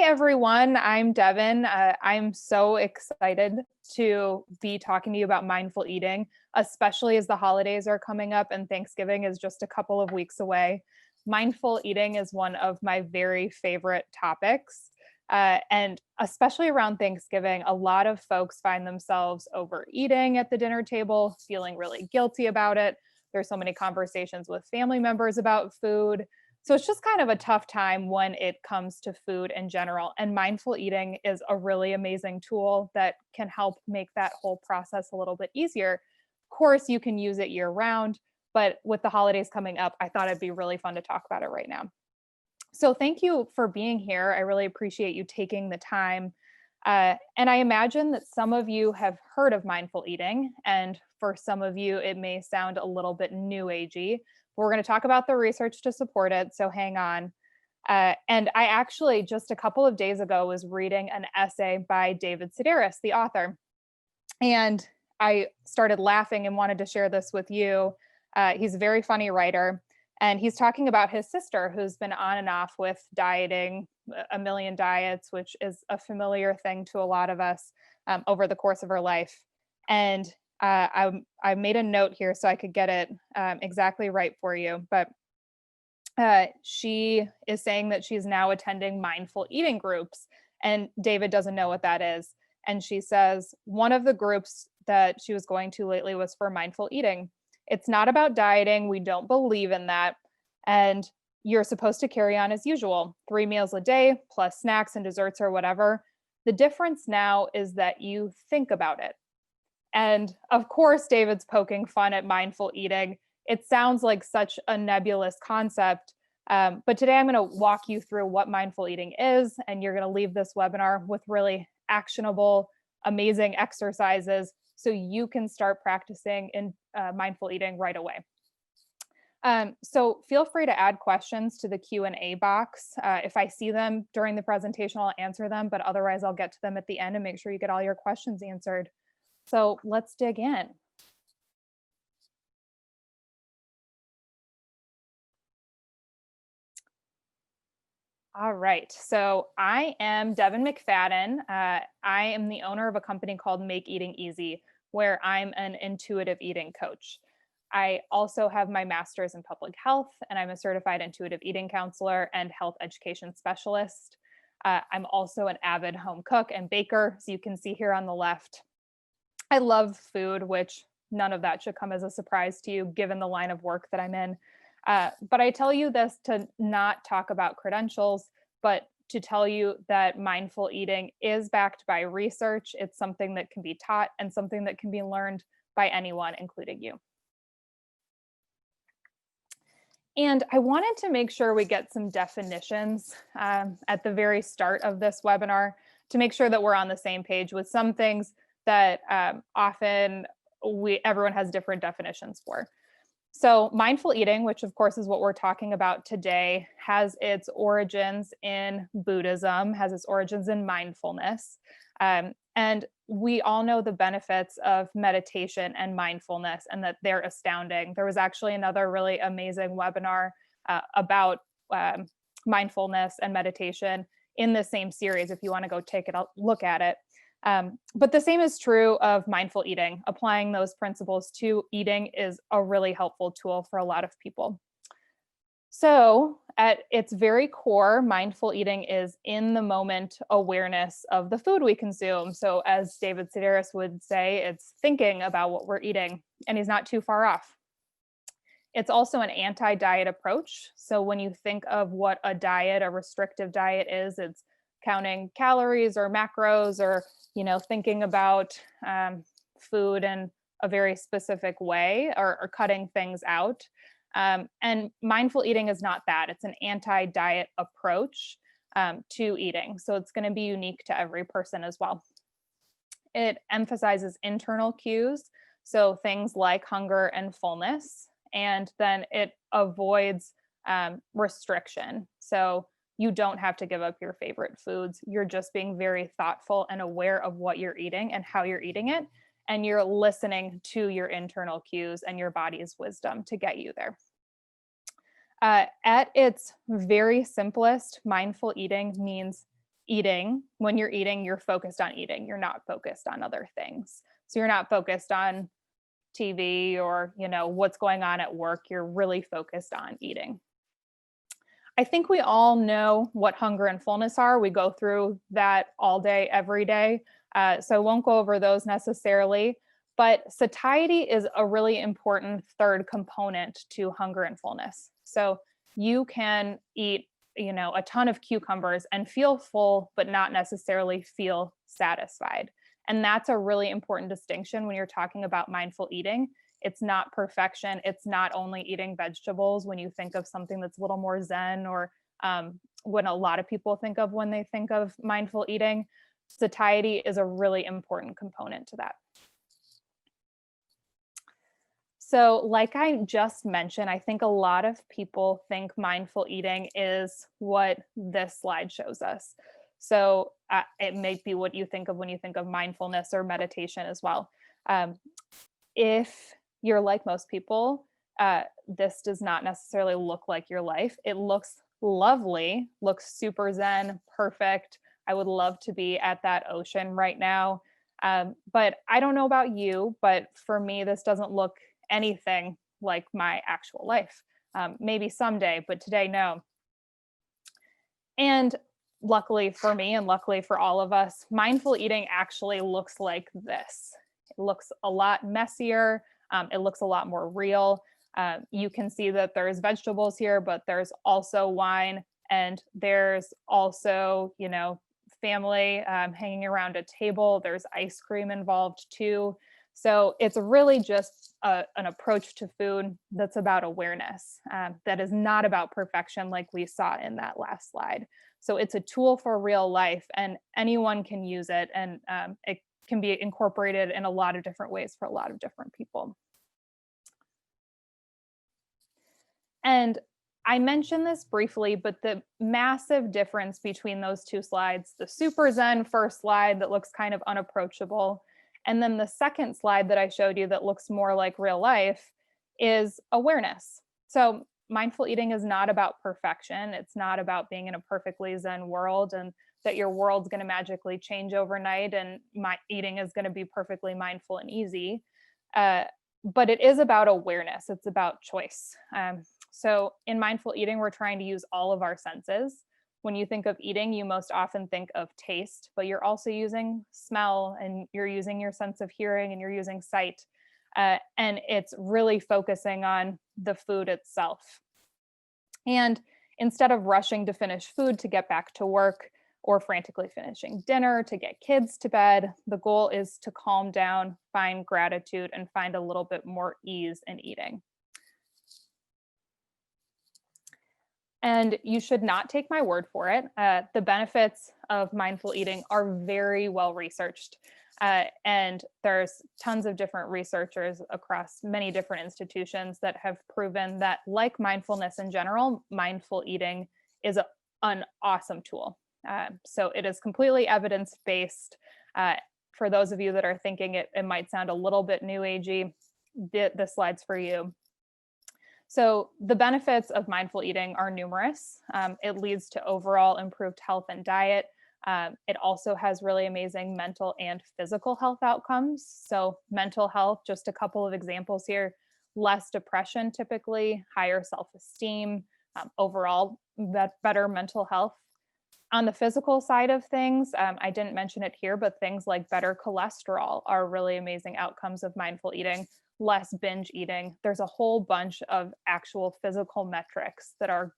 everyone. I'm Devon. I'm so excited to be talking to you about mindful eating, especially as the holidays are coming up and Thanksgiving is just a couple of weeks away. Mindful eating is one of my very favorite topics. And especially around Thanksgiving, a lot of folks find themselves overeating at the dinner table, feeling really guilty about it. There's so many conversations with family members about food. So it's just kind of a tough time when it comes to food in general. And mindful eating is a really amazing tool that can help make that whole process a little bit easier. Of course, you can use it year round, but with the holidays coming up, I thought it'd be really fun to talk about it right now. So thank you for being here. I really appreciate you taking the time. And I imagine that some of you have heard of mindful eating, and for some of you, it may sound a little bit new agey. We're going to talk about the research to support it, so hang on. And I actually, just a couple of days ago, was reading an essay by David Sedaris, the author. And I started laughing and wanted to share this with you. He's a very funny writer. And he's talking about his sister, who's been on and off with dieting, a million diets, which is a familiar thing to a lot of us over the course of her life. And I made a note here so I could get it exactly right for you. But she is saying that she's now attending mindful eating groups. And David doesn't know what that is. And she says one of the groups that she was going to lately was for mindful eating. It's not about dieting. We don't believe in that. And you're supposed to carry on as usual, 3 meals a day plus snacks and desserts or whatever. The difference now is that you think about it. And of course, David's poking fun at mindful eating. It sounds like such a nebulous concept. But today I'm going to walk you through what mindful eating is, and you're going to leave this webinar with really actionable, amazing exercises so you can start practicing in mindful eating right away. So feel free to add questions to the Q&A box. If I see them during the presentation, I'll answer them, but otherwise I'll get to them at the end and make sure you get all your questions answered. So let's dig in. All right, so I am Devon McFadden. I am the owner of a company called Make Eating Easy, where I'm an intuitive eating coach. I also have my master's in public health, and I'm a certified intuitive eating counselor and health education specialist. I'm also an avid home cook and baker, so you can see here on the left. I love food, which none of that should come as a surprise to you, given the line of work that I'm in. But I tell you this to not talk about credentials, but to tell you that mindful eating is backed by research. It's something that can be taught and something that can be learned by anyone, including you. And I wanted to make sure we get some definitions at the very start of this webinar to make sure that we're on the same page with some things that often everyone has different definitions for. So mindful eating, which of course is what we're talking about today, has its origins in Buddhism, has its origins in mindfulness. And we all know the benefits of meditation and mindfulness and that they're astounding. There was actually another really amazing webinar about mindfulness and meditation in the same series if you want to go take a look at it. But the same is true of mindful eating. Applying those principles to eating is a really helpful tool for a lot of people. So at its very core, mindful eating is in the moment awareness of the food we consume. So as David Sedaris would say, it's thinking about what we're eating, and he's not too far off. It's also an anti-diet approach. So when you think of what a diet, a restrictive diet is, it's counting calories or macros or, thinking about food in a very specific way or cutting things out. And mindful eating is not that. It's an anti-diet approach to eating. So it's going to be unique to every person as well. It emphasizes internal cues, so things like hunger and fullness, and then it avoids restriction. So you don't have to give up your favorite foods. You're just being very thoughtful and aware of what you're eating and how you're eating it. And you're listening to your internal cues and your body's wisdom to get you there. At its very simplest, mindful eating means eating, when you're eating, you're focused on eating. You're not focused on other things. So you're not focused on TV or, what's going on at work. You're really focused on eating. I think we all know what hunger and fullness are. We go through that all day, every day. So I won't go over those necessarily, but satiety is a really important third component to hunger and fullness. So you can eat, a ton of cucumbers and feel full, but not necessarily feel satisfied. And that's a really important distinction when you're talking about mindful eating. It's not perfection. It's not only eating vegetables when you think of something that's a little more Zen or when a lot of people think of when they think of mindful eating. Satiety is a really important component to that. So like I just mentioned, I think a lot of people think mindful eating is what this slide shows us. So it may be what you think of when you think of mindfulness or meditation as well. If you're like most people, this does not necessarily look like your life. It looks lovely, looks super Zen, perfect. I would love to be at that ocean right now. But I don't know about you, but for me, this doesn't look anything like my actual life. Maybe someday, but today, no. And luckily for me and luckily for all of us, mindful eating actually looks like this. It looks a lot messier. It looks a lot more real. You can see that there's vegetables here, but there's also wine and there's also, family hanging around a table. There's ice cream involved too. So it's really just an approach to food that's about awareness, that is not about perfection like we saw in that last slide. So it's a tool for real life and anyone can use it, and it can be incorporated in a lot of different ways for a lot of different people. And I mentioned this briefly, but the massive difference between those two slides, the super Zen first slide that looks kind of unapproachable, and then the second slide that I showed you that looks more like real life, is awareness. So mindful eating is not about perfection. It's not about being in a perfectly Zen world and that your world's going to magically change overnight and my eating is going to be perfectly mindful and easy. But it is about awareness. It's about choice. So in mindful eating, we're trying to use all of our senses. When you think of eating, you most often think of taste, but you're also using smell and you're using your sense of hearing and you're using sight. And it's really focusing on the food itself. And instead of rushing to finish food to get back to work or frantically finishing dinner to get kids to bed, the goal is to calm down, find gratitude, and find a little bit more ease in eating. And you should not take my word for it. The benefits of mindful eating are very well researched. And there's tons of different researchers across many different institutions that have proven that, like mindfulness in general, mindful eating is an awesome tool. So it is completely evidence-based. For those of you that are thinking it might sound a little bit new agey, the slide's for you. So the benefits of mindful eating are numerous. It leads to overall improved health and diet. It also has really amazing mental and physical health outcomes. So mental health, just a couple of examples here: less depression typically, higher self-esteem, overall better mental health. On the physical side of things, I didn't mention it here, but things like better cholesterol are really amazing outcomes of mindful eating. Less binge eating. There's a whole bunch of actual physical metrics that are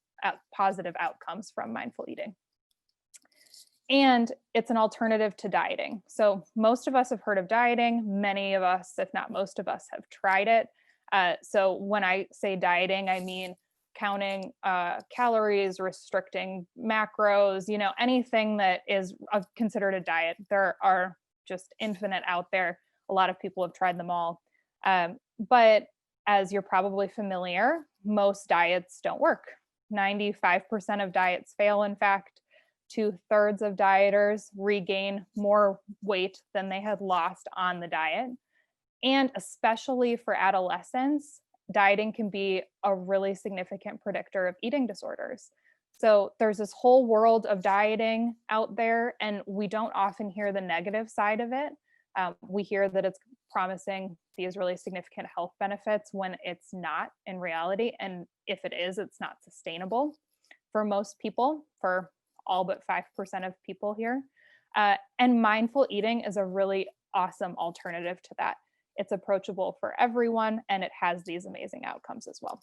positive outcomes from mindful eating. And it's an alternative to dieting. So most of us have heard of dieting. Many of us, if not most of us, have tried it. So when I say dieting, I mean counting calories, restricting macros, anything that is considered a diet. There are just infinite out there. A lot of people have tried them all. But as you're probably familiar, most diets don't work. 95% of diets fail, in fact. 2/3 of dieters regain more weight than they had lost on the diet. And especially for adolescents, dieting can be a really significant predictor of eating disorders. So there's this whole world of dieting out there, and we don't often hear the negative side of it. We hear that it's promising these really significant health benefits when it's not in reality. And if it is, it's not sustainable for most people, for all but 5% of people here. And mindful eating is a really awesome alternative to that. It's approachable for everyone, and it has these amazing outcomes as well.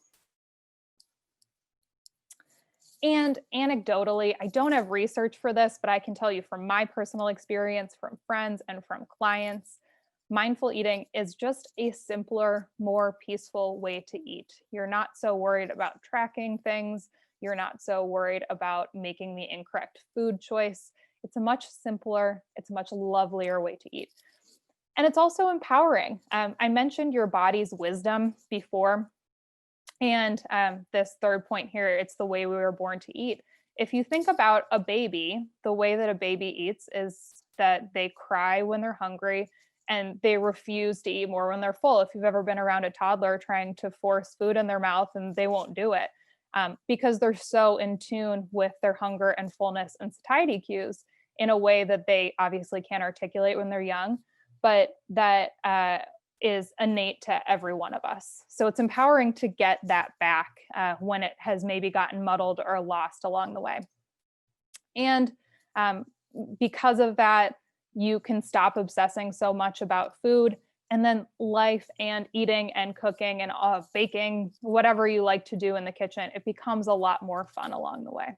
And anecdotally, I don't have research for this, but I can tell you from my personal experience, from friends and from clients, mindful eating is just a simpler, more peaceful way to eat. You're not so worried about tracking things. You're not so worried about making the incorrect food choice. It's a much simpler, it's a much lovelier way to eat. And it's also empowering. I mentioned your body's wisdom before. And this third point here, it's the way we were born to eat. If you think about a baby, the way that a baby eats is that they cry when they're hungry and they refuse to eat more when they're full. If you've ever been around a toddler trying to force food in their mouth, and they won't do it because they're so in tune with their hunger and fullness and satiety cues in a way that they obviously can't articulate when they're young, but that is innate to every one of us. So it's empowering to get that back when it has maybe gotten muddled or lost along the way. And because of that, you can stop obsessing so much about food, and then life and eating and cooking and baking, whatever you like to do in the kitchen, it becomes a lot more fun along the way.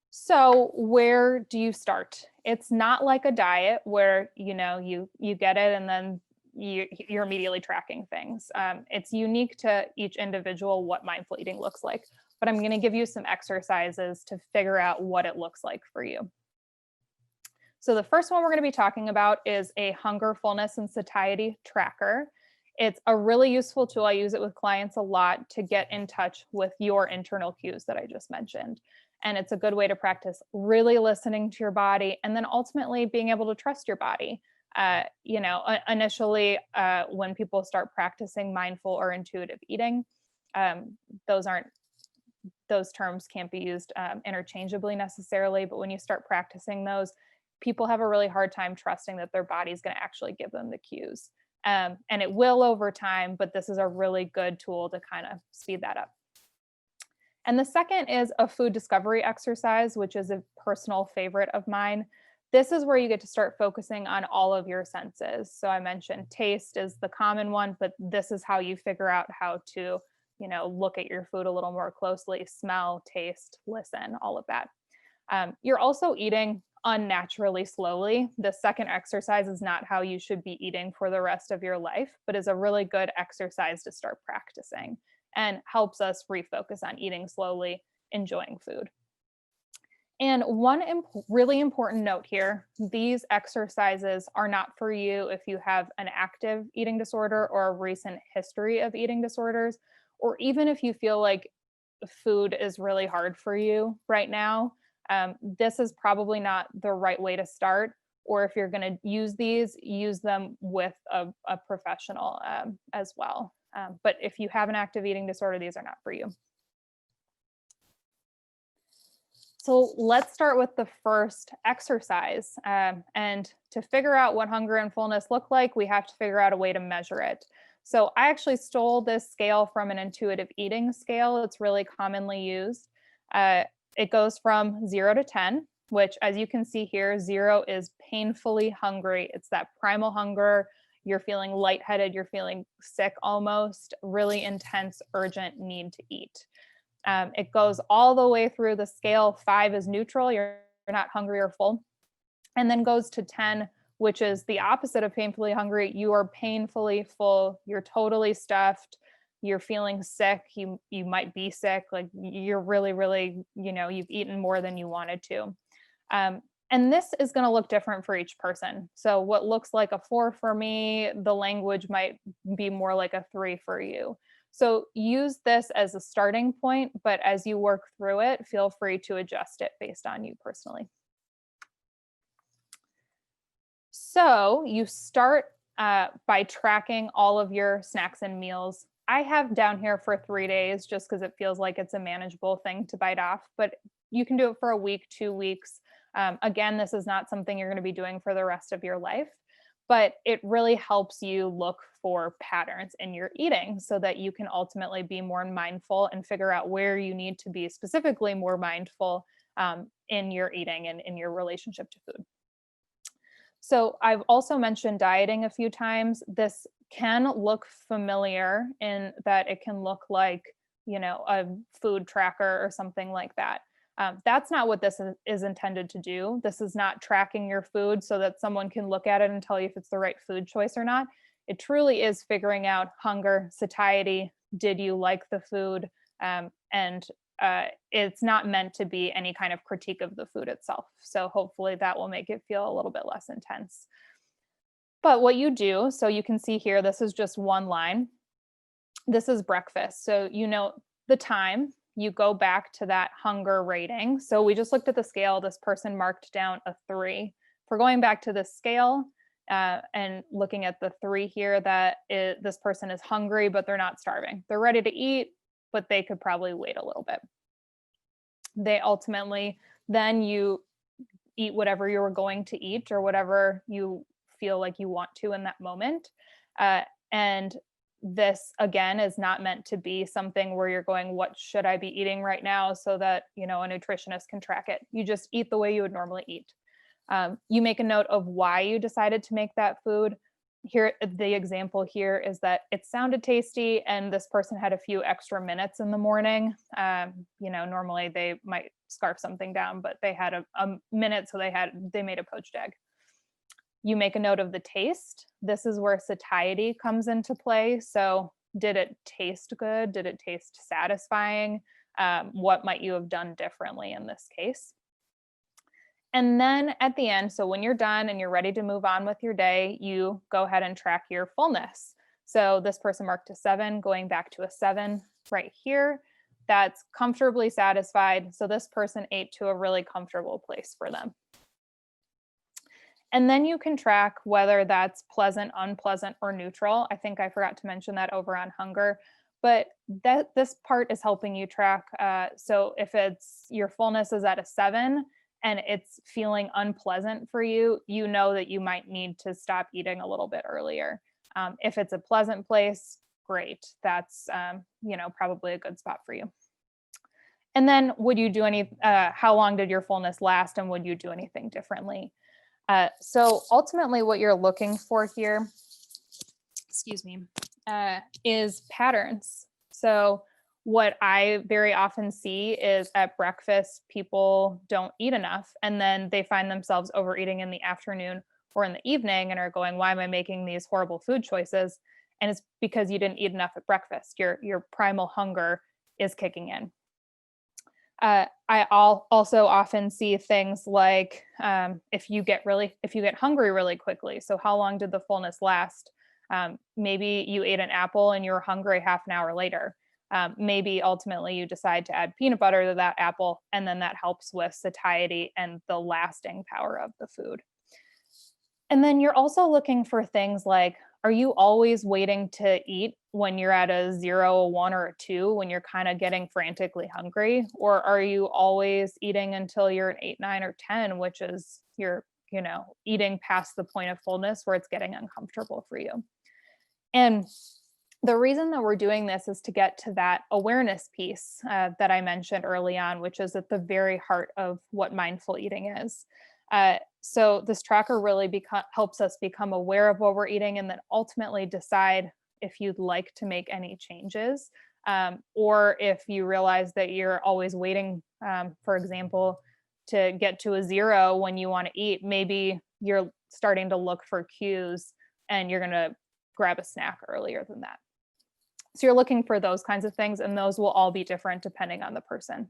So where do you start? It's not like a diet where you get it and then you're immediately tracking things. It's unique to each individual what mindful eating looks like. But I'm going to give you some exercises to figure out what it looks like for you. So the first one we're going to be talking about is a hunger, fullness, and satiety tracker. It's a really useful tool. I use it with clients a lot to get in touch with your internal cues that I just mentioned. And it's a good way to practice really listening to your body and then ultimately being able to trust your body. Initially, when people start practicing mindful or intuitive eating, those terms can't be used interchangeably necessarily, but when you start practicing those, people have a really hard time trusting that their body's going to actually give them the cues. And it will over time, but this is a really good tool to kind of speed that up. And the second is a food discovery exercise, which is a personal favorite of mine. This is where you get to start focusing on all of your senses. So I mentioned taste is the common one, but this is how you figure out how to, look at your food a little more closely, smell, taste, listen, all of that. You're also eating unnaturally slowly. The second exercise is not how you should be eating for the rest of your life, but is a really good exercise to start practicing and helps us refocus on eating slowly, enjoying food. And one really important note here, these exercises are not for you if you have an active eating disorder or a recent history of eating disorders, or even if you feel like food is really hard for you right now. This is probably not the right way to start. Or if you're going to use these, use them with a professional as well. But if you have an active eating disorder, these are not for you. So let's start with the first exercise. And to figure out what hunger and fullness look like, we have to figure out a way to measure it. So I actually stole this scale from an intuitive eating scale. It's really commonly used. It goes from 0 to 10, which as you can see here, 0 is painfully hungry. It's that primal hunger. You're feeling lightheaded. You're feeling sick almost, really intense, urgent need to eat. It goes all the way through the scale. 5 is neutral. You're not hungry or full. And then goes to 10, which is the opposite of painfully hungry. You are painfully full. You're totally stuffed. You're feeling sick. You might be sick. Like you're really, really, you've eaten more than you wanted to. And this is going to look different for each person. So what looks like a 4 for me, the language might be more like a 3 for you. So use this as a starting point, but as you work through it, feel free to adjust it based on you personally. So you start by tracking all of your snacks and meals I have down here for 3 days just because it feels like it's a manageable thing to bite off, but you can do it for a week, 2 weeks. Again, this is not something you're going to be doing for the rest of your life, but it really helps you look for patterns in your eating so that you can ultimately be more mindful and figure out where you need to be specifically more mindful in your eating and in your relationship to food. So I've also mentioned dieting a few times. This can look familiar in that it can look like, a food tracker or something like that. That's not what this is intended to do. This is not tracking your food so that someone can look at it and tell you if it's the right food choice or not. It truly is figuring out hunger, satiety, did you like the food, and it's not meant to be any kind of critique of the food itself. So hopefully that will make it feel a little bit less intense. But what you do, so you can see here, this is just one line. This is breakfast. So the time, you go back to that hunger rating. So we just looked at the scale. This person marked down a 3. For going back to the scale and looking at the 3 here, this person is hungry, but they're not starving. They're ready to eat, but they could probably wait a little bit. They ultimately, then you eat whatever you were going to eat or whatever you feel like you want to in that moment. And this, again, is not meant to be something where you're going, what should I be eating right now, so that, a nutritionist can track it. You just eat the way you would normally eat. You make a note of why you decided to make that food. Here, the example here is that it sounded tasty and this person had a few extra minutes in the morning. Normally they might scarf something down, but they had a minute, so they made a poached egg. You make a note of the taste. This is where satiety comes into play. So did it taste good? Did it taste satisfying? What might you have done differently in this case? And then at the end, so when you're done and you're ready to move on with your day, you go ahead and track your fullness. So this person marked a 7, going back to a 7 right here. That's comfortably satisfied. So this person ate to a really comfortable place for them. And then you can track whether that's pleasant, unpleasant, or neutral. I think I forgot to mention that over on hunger, but this part is helping you track. So if your fullness is at a 7 and it's feeling unpleasant for you, you know that you might need to stop eating a little bit earlier. If it's a pleasant place, great. That's probably a good spot for you. And then would you do how long did your fullness last, and would you do anything differently? So ultimately what you're looking for here, is patterns. So what I very often see is at breakfast, people don't eat enough, and then they find themselves overeating in the afternoon or in the evening and are going, why am I making these horrible food choices? And it's because you didn't eat enough at breakfast. Your primal hunger is kicking in. I also often see things like if you get hungry really quickly. So how long did the fullness last? Maybe you ate an apple and you were hungry half an hour later. Maybe ultimately you decide to add peanut butter to that apple, and then that helps with satiety and the lasting power of the food. And then you're also looking for things like, are you always waiting to eat when you're at a 0, a 1, or a 2, when you're kind of getting frantically hungry? Or are you always eating until you're an 8, 9, or 10, which is you're, eating past the point of fullness where it's getting uncomfortable for you? And the reason that we're doing this is to get to that awareness piece that I mentioned early on, which is at the very heart of what mindful eating is. So this tracker really helps us become aware of what we're eating, and then ultimately decide if you'd like to make any changes, or if you realize that you're always waiting, for example, to get to a 0 when you want to eat. Maybe you're starting to look for cues and you're going to grab a snack earlier than that. So you're looking for those kinds of things, and those will all be different depending on the person.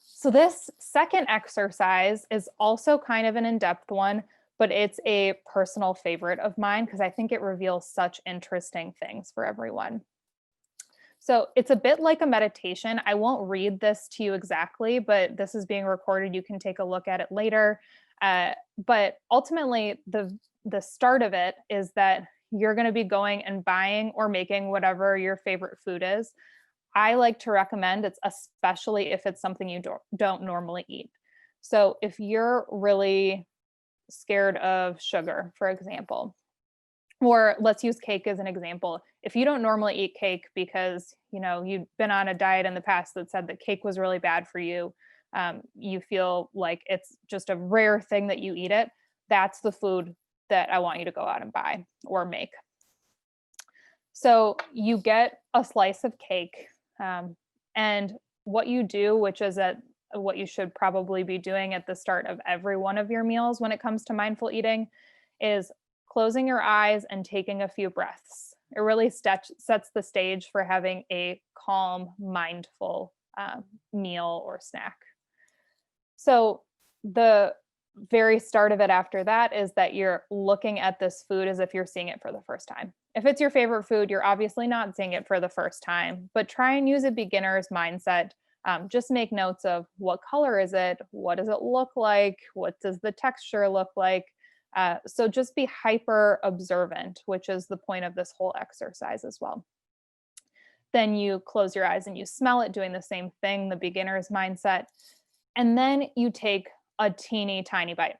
So this second exercise is also kind of an in-depth one, but it's a personal favorite of mine because I think it reveals such interesting things for everyone. So it's a bit like a meditation. I won't read this to you exactly, but this is being recorded. You can take a look at it later. But ultimately, the start of it is that you're going to be going and buying or making whatever your favorite food is. I like to recommend it's especially if it's something you don't normally eat. So if you're really scared of sugar, for example, or let's use cake as an example. If you don't normally eat cake because, you've been on a diet in the past that said that cake was really bad for you, you feel like it's just a rare thing that you eat it, that's the food that I want you to go out and buy or make. So you get a slice of cake, and what you do, which is what you should probably be doing at the start of every one of your meals when it comes to mindful eating, is closing your eyes and taking a few breaths. It really sets the stage for having a calm, mindful meal or snack. So the very start of it after that is that you're looking at this food as if you're seeing it for the first time. If it's your favorite food, you're obviously not seeing it for the first time, but try and use a beginner's mindset. Just make notes of what color is it? What does it look like? What does the texture look like? So just be hyper observant, which is the point of this whole exercise as well. Then you close your eyes and you smell it, doing the same thing, the beginner's mindset. And then you take a teeny tiny bite.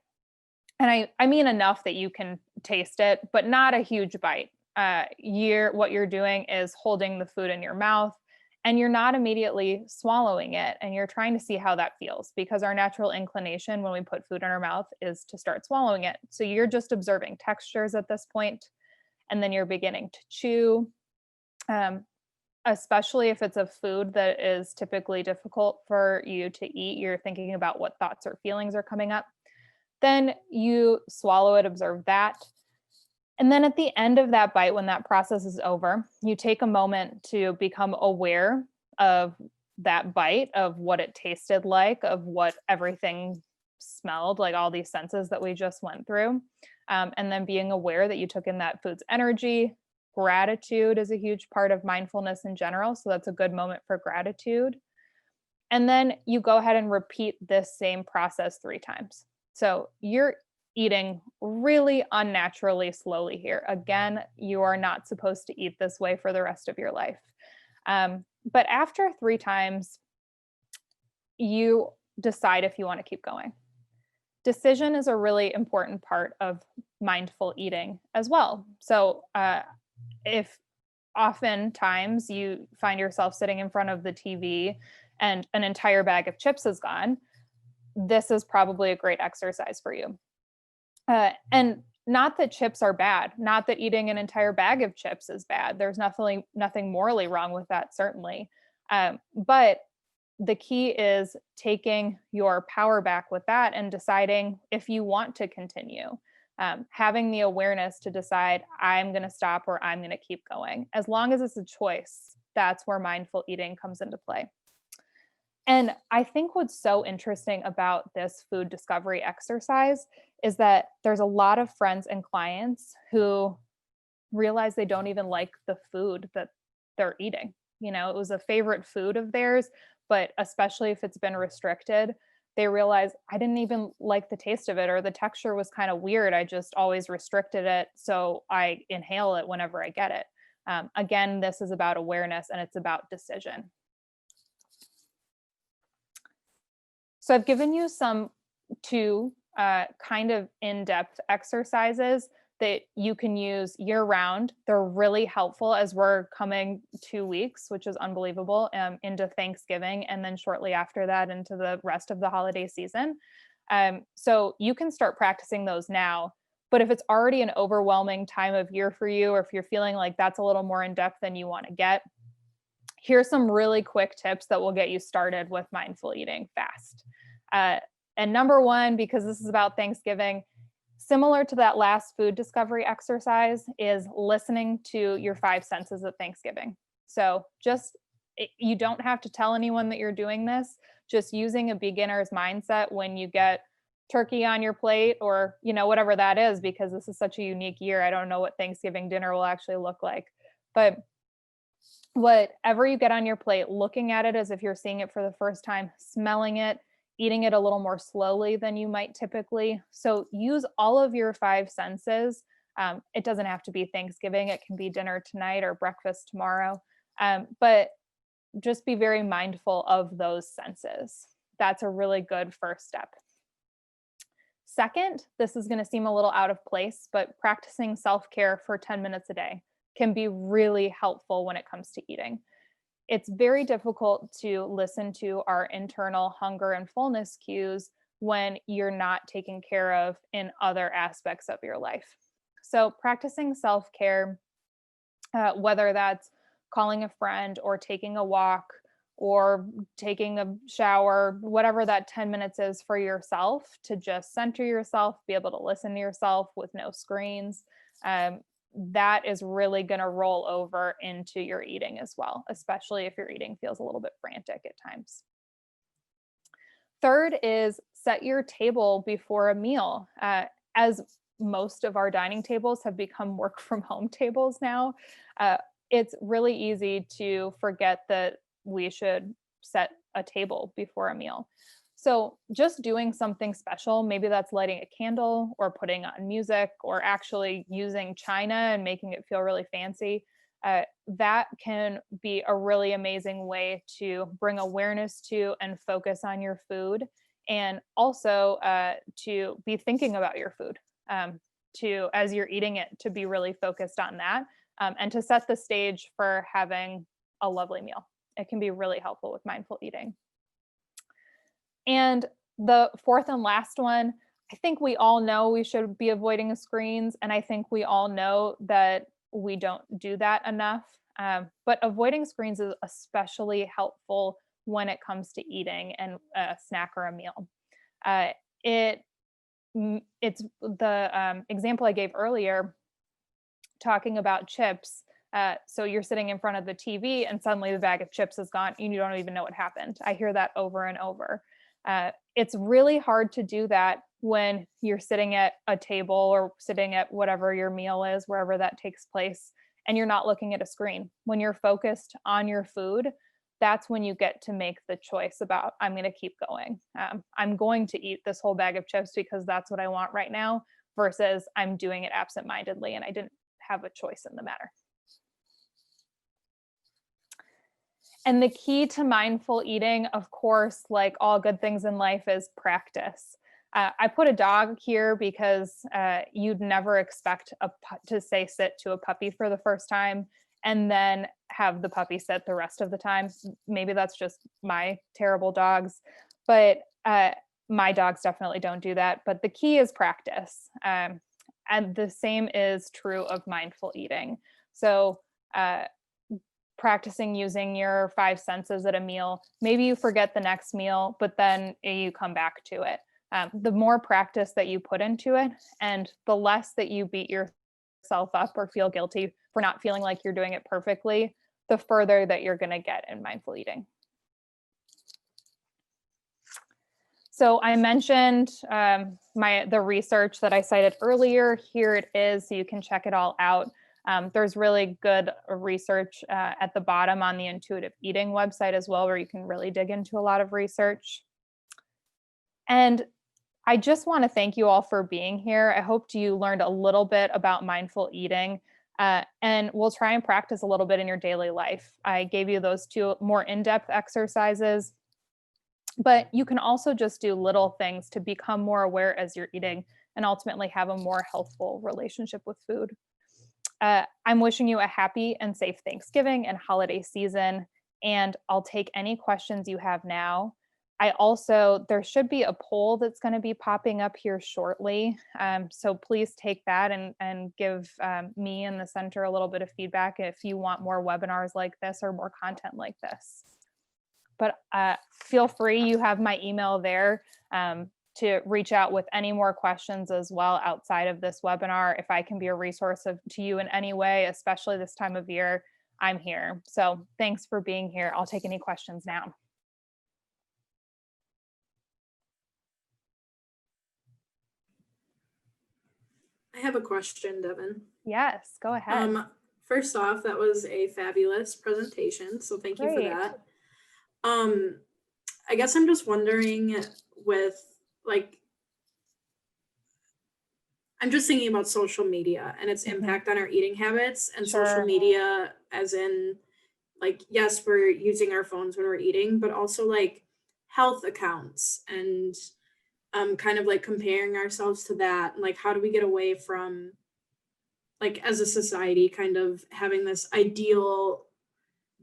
And I mean enough that you can taste it, but not a huge bite. What you're doing is holding the food in your mouth, and you're not immediately swallowing it, and you're trying to see how that feels, because our natural inclination when we put food in our mouth is to start swallowing it. So you're just observing textures at this point, and then you're beginning to chew. Especially if it's a food that is typically difficult for you to eat, you're thinking about what thoughts or feelings are coming up. Then you swallow it, observe that. And then at the end of that bite, when that process is over, you take a moment to become aware of that bite, of what it tasted like, of what everything smelled like, all these senses that we just went through. And then being aware that you took in that food's energy. Gratitude is a huge part of mindfulness in general. So that's a good moment for gratitude. And then you go ahead and repeat this same process 3 times. So you're eating really unnaturally slowly here. Again, you are not supposed to eat this way for the rest of your life. But after 3 times, you decide if you want to keep going. Decision is a really important part of mindful eating as well. So if oftentimes you find yourself sitting in front of the TV and an entire bag of chips is gone, this is probably a great exercise for you. And not that chips are bad, not that eating an entire bag of chips is bad. There's nothing morally wrong with that, certainly. But the key is taking your power back with that and deciding if you want to continue. Having the awareness to decide, I'm going to stop or I'm going to keep going. As long as it's a choice, that's where mindful eating comes into play. And I think what's so interesting about this food discovery exercise is that there's a lot of friends and clients who realize they don't even like the food that they're eating. It was a favorite food of theirs, but especially if it's been restricted, they realize I didn't even like the taste of it, or the texture was kind of weird. I just always restricted it. So I inhale it whenever I get it. Again, this is about awareness and it's about decision. So I've given you two kind of in-depth exercises that you can use year-round. They're really helpful as we're coming 2 weeks, which is unbelievable, into Thanksgiving, and then shortly after that into the rest of the holiday season. So you can start practicing those now. But if it's already an overwhelming time of year for you, or if you're feeling like that's a little more in-depth than you want to get, here's some really quick tips that will get you started with mindful eating fast. And number one, because this is about Thanksgiving, similar to that last food discovery exercise, is listening to your 5 senses at Thanksgiving. So you don't have to tell anyone that you're doing this, just using a beginner's mindset when you get turkey on your plate, or, whatever that is, because this is such a unique year. I don't know what Thanksgiving dinner will actually look like, but whatever you get on your plate, looking at it as if you're seeing it for the first time, smelling it, eating it a little more slowly than you might typically. So use all of your 5 senses. It doesn't have to be Thanksgiving. It can be dinner tonight or breakfast tomorrow. But just be very mindful of those senses. That's a really good first step. Second, this is going to seem a little out of place, but practicing self-care for 10 minutes a day can be really helpful when it comes to eating. It's very difficult to listen to our internal hunger and fullness cues when you're not taken care of in other aspects of your life. So practicing self-care, whether that's calling a friend or taking a walk or taking a shower, whatever that 10 minutes is for yourself, to just center yourself, be able to listen to yourself with no screens, that is really going to roll over into your eating as well, especially if your eating feels a little bit frantic at times. Third is set your table before a meal. As most of our dining tables have become work from home tables now, it's really easy to forget that we should set a table before a meal. So just doing something special, maybe that's lighting a candle or putting on music or actually using china and making it feel really fancy, that can be a really amazing way to bring awareness to and focus on your food, and also to be thinking about your food, as you're eating it, to be really focused on that, and to set the stage for having a lovely meal. It can be really helpful with mindful eating. And the fourth and last one, I think we all know we should be avoiding screens, and I think we all know that we don't do that enough. But avoiding screens is especially helpful when it comes to eating and a snack or a meal. It's the example I gave earlier, talking about chips. So you're sitting in front of the TV and suddenly the bag of chips is gone and you don't even know what happened. I hear that over and over. It's really hard to do that when you're sitting at a table or sitting at whatever your meal is, wherever that takes place, and you're not looking at a screen. When you're focused on your food, that's when you get to make the choice about, I'm going to keep going. I'm going to eat this whole bag of chips because that's what I want right now, versus I'm doing it absentmindedly and I didn't have a choice in the matter. And the key to mindful eating, of course, like all good things in life, is practice. I put a dog here because you'd never expect to say sit to a puppy for the first time and then have the puppy sit the rest of the time. Maybe that's just my terrible dogs, but my dogs definitely don't do that. But the key is practice. And the same is true of mindful eating. So practicing using your 5 senses at a meal. Maybe you forget the next meal, but then you come back to it. The more practice that you put into it, and the less that you beat yourself up or feel guilty for not feeling like you're doing it perfectly, the further that you're going to get in mindful eating. So I mentioned the research that I cited earlier. Here it is, so you can check it all out. There's really good research at the bottom on the Intuitive Eating website as well, where you can really dig into a lot of research. And I just want to thank you all for being here. I hope you learned a little bit about mindful eating, and we'll try and practice a little bit in your daily life. I gave you those 2 more in-depth exercises, but you can also just do little things to become more aware as you're eating and ultimately have a more healthful relationship with food. I'm wishing you a happy and safe Thanksgiving and holiday season, and I'll take any questions you have now. There should be a poll that's going to be popping up here shortly. So please take that and give me and the center a little bit of feedback if you want more webinars like this or more content like this. But feel free, you have my email there, to reach out with any more questions as well outside of this webinar. If I can be a resource to you in any way, especially this time of year, I'm here. So thanks for being here. I'll take any questions now. I have a question, Devon. Yes, go ahead. First off, that was a fabulous presentation, so thank you for that. I guess I'm just wondering, with like, I'm just thinking about social media and its impact on our eating habits, and social Sure. media as in like, yes, we're using our phones when we're eating, but also like health accounts and kind of like comparing ourselves to that, and like how do we get away from, like, as a society, kind of having this ideal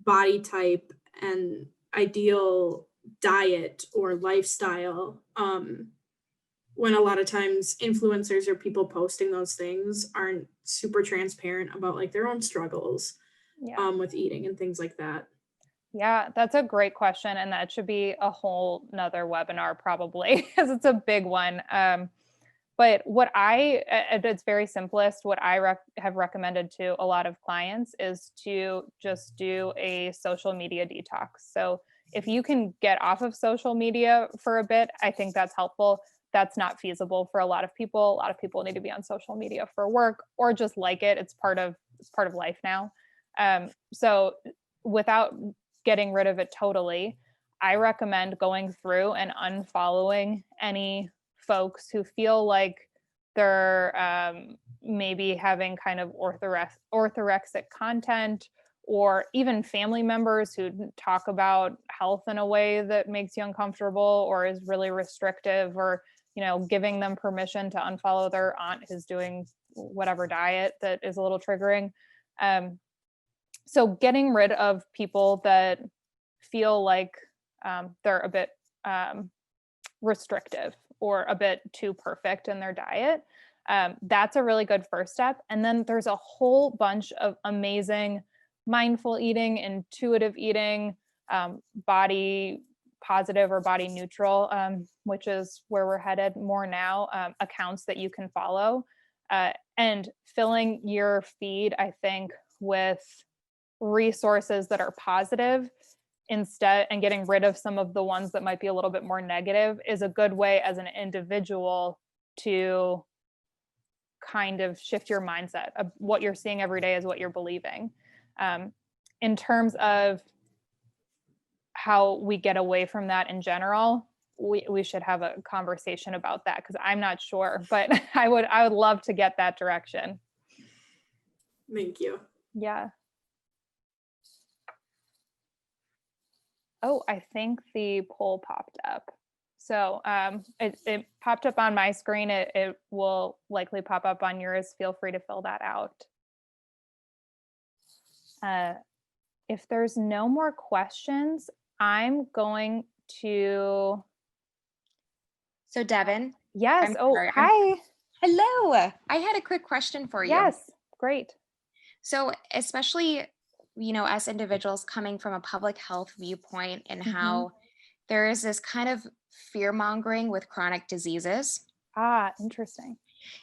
body type and ideal diet or lifestyle, when a lot of times influencers or people posting those things aren't super transparent about like their own struggles Yeah. with eating and things like that. Yeah, that's a great question. And that should be a whole nother webinar probably because it's a big one. But what at its very simplest, what I have recommended to a lot of clients is to just do a social media detox. So if you can get off of social media for a bit, I think that's helpful. That's not feasible for a lot of people. A lot of people need to be on social media for work or just like it. It's part of life now. So without getting rid of it totally, I recommend going through and unfollowing any folks who feel like they're maybe having kind of orthorexic content, or even family members who talk about health in a way that makes you uncomfortable or is really restrictive, or giving them permission to unfollow their aunt who's doing whatever diet that is a little triggering. So getting rid of people that feel like they're a bit restrictive or a bit too perfect in their diet. That's a really good first step. And then there's a whole bunch of amazing mindful eating, intuitive eating, body positive or body neutral, which is where we're headed more now, accounts that you can follow, and filling your feed, I think, with resources that are positive instead, and getting rid of some of the ones that might be a little bit more negative, is a good way as an individual to kind of shift your mindset of what you're seeing every day is what you're believing. In terms of how we get away from that in general, we should have a conversation about that, because I'm not sure, but I would love to get that direction. Thank you. Yeah. Oh, I think the poll popped up. So it popped up on my screen. It will likely pop up on yours. Feel free to fill that out. If there's no more questions, I'm going to. So Devon. Yes. Sorry, hi. Hello. I had a quick question for you. Yes. Great. So especially, as individuals coming from a public health viewpoint, and how there is this kind of fear mongering with chronic diseases. Interesting.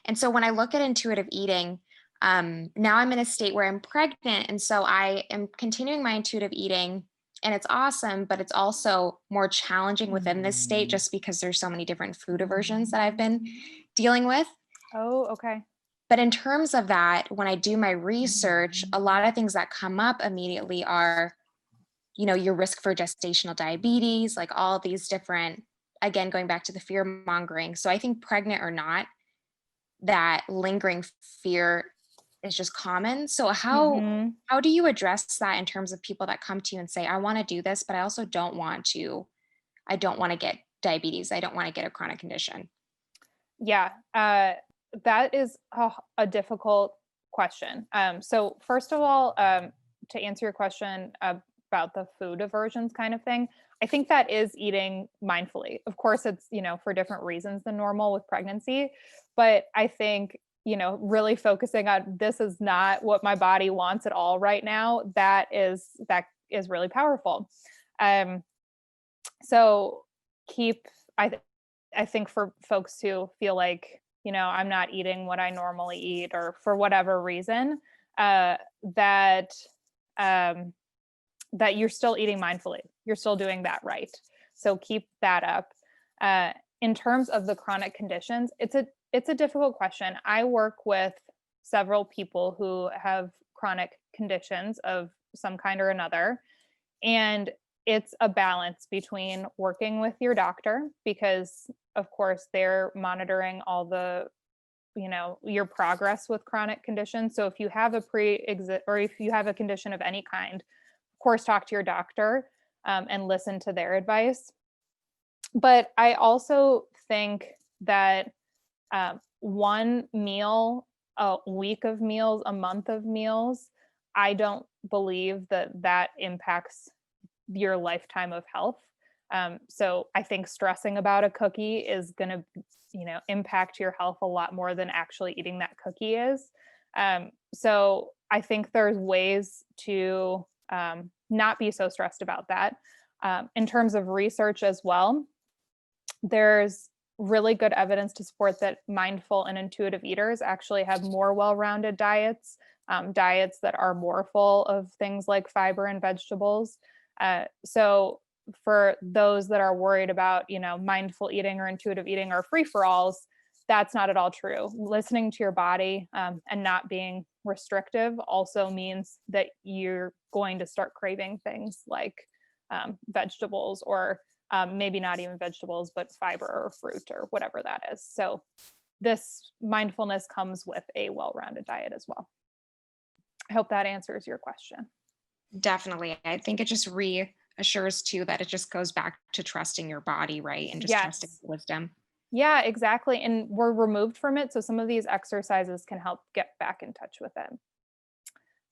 And so when I look at intuitive eating, now I'm in a state where I'm pregnant. And so I am continuing my intuitive eating, and it's awesome, but it's also more challenging within this state just because there's so many different food aversions that I've been dealing with. Oh, okay. But in terms of that, when I do my research, a lot of things that come up immediately are, your risk for gestational diabetes, like all these different, again, going back to the fear mongering. So I think pregnant or not, that lingering fear is just common. So how do you address that in terms of people that come to you and say, I want to do this, but I also don't want to get diabetes. I don't want to get a chronic condition. Yeah, that is a difficult question. So first of all, to answer your question about the food aversions kind of thing, I think that is eating mindfully. Of course, it's, for different reasons than normal with pregnancy, but I think, really focusing on this is not what my body wants at all right now, that is really powerful. So I think for folks who feel like, I'm not eating what I normally eat, or for whatever reason, that you're still eating mindfully. You're still doing that right. So keep that up. In terms of the chronic conditions, it's a difficult question. I work with several people who have chronic conditions of some kind or another. And it's a balance between working with your doctor, because of course they're monitoring all the, your progress with chronic conditions. So if you have a or if you have a condition of any kind, of course, talk to your doctor and listen to their advice. But I also think that one meal, a week of meals, a month of meals, I don't believe that impacts your lifetime of health. So I think stressing about a cookie is going to, impact your health a lot more than actually eating that cookie is. So I think there's ways to not be so stressed about that. In terms of research as well, there's really good evidence to support that mindful and intuitive eaters actually have more well-rounded diets, diets that are more full of things like fiber and vegetables. So for those that are worried about, mindful eating or intuitive eating or free-for-alls, that's not at all true. Listening to your body and not being restrictive also means that you're going to start craving things like vegetables, or maybe not even vegetables, but fiber or fruit or whatever that is. So this mindfulness comes with a well-rounded diet as well. I hope that answers your question. Definitely. I think it just reassures too that it just goes back to trusting your body, right? And just trusting wisdom. Yeah, exactly. And we're removed from it. So some of these exercises can help get back in touch with it.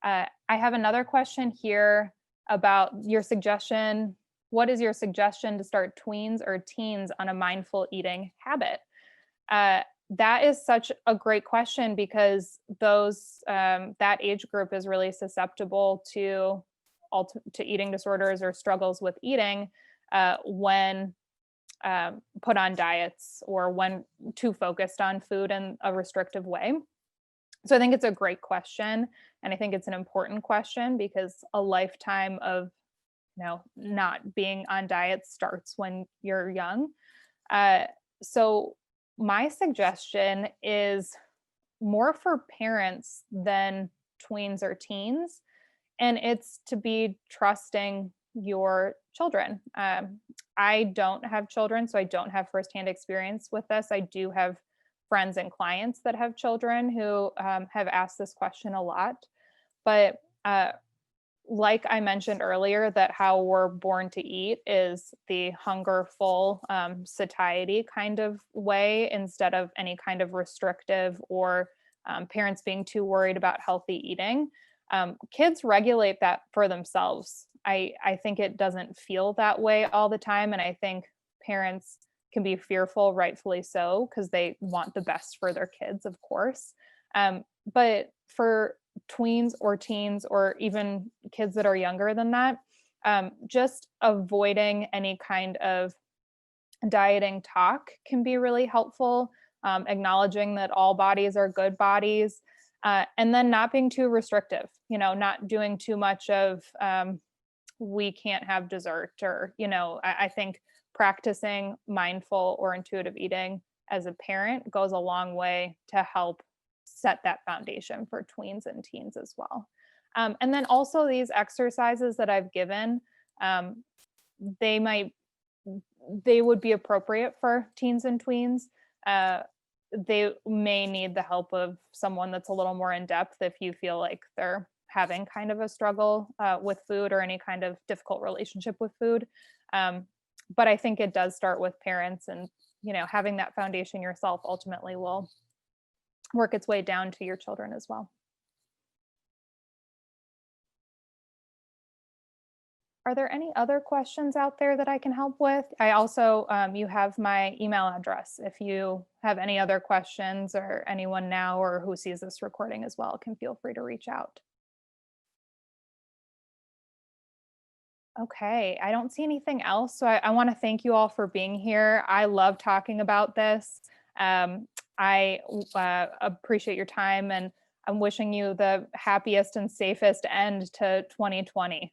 I have another question here about your suggestion. What is your suggestion to start tweens or teens on a mindful eating habit? That is such a great question, because that age group is really susceptible to eating disorders or struggles with eating when put on diets or when too focused on food in a restrictive way. So I think it's a great question, and I think it's an important question, because a lifetime of not being on diets starts when you're young. So my suggestion is more for parents than tweens or teens, and it's to be trusting your children. I don't have children, so I don't have firsthand experience with this. I do have friends and clients that have children who have asked this question a lot. But like I mentioned earlier, that how we're born to eat is the hungerful satiety kind of way, instead of any kind of restrictive or parents being too worried about healthy eating. Kids regulate that for themselves. I think it doesn't feel that way all the time. And I think parents can be fearful, rightfully so, because they want the best for their kids, of course. But for tweens or teens, or even kids that are younger than that, just avoiding any kind of dieting talk can be really helpful. Acknowledging that all bodies are good bodies, and then not being too restrictive, not doing too much of we can't have dessert, or, I think practicing mindful or intuitive eating as a parent goes a long way to help set that foundation for tweens and teens as well. And then also these exercises that I've given, they would be appropriate for teens and tweens. They may need the help of someone that's a little more in depth if you feel like they're having kind of a struggle with food or any kind of difficult relationship with food. But I think it does start with parents, and, having that foundation yourself ultimately will work its way down to your children as well. Are there any other questions out there that I can help with? I also, you have my email address. If you have any other questions, or anyone now or who sees this recording as well can feel free to reach out. Okay, I don't see anything else. So I want to thank you all for being here. I love talking about this. I appreciate your time, and I'm wishing you the happiest and safest end to 2020.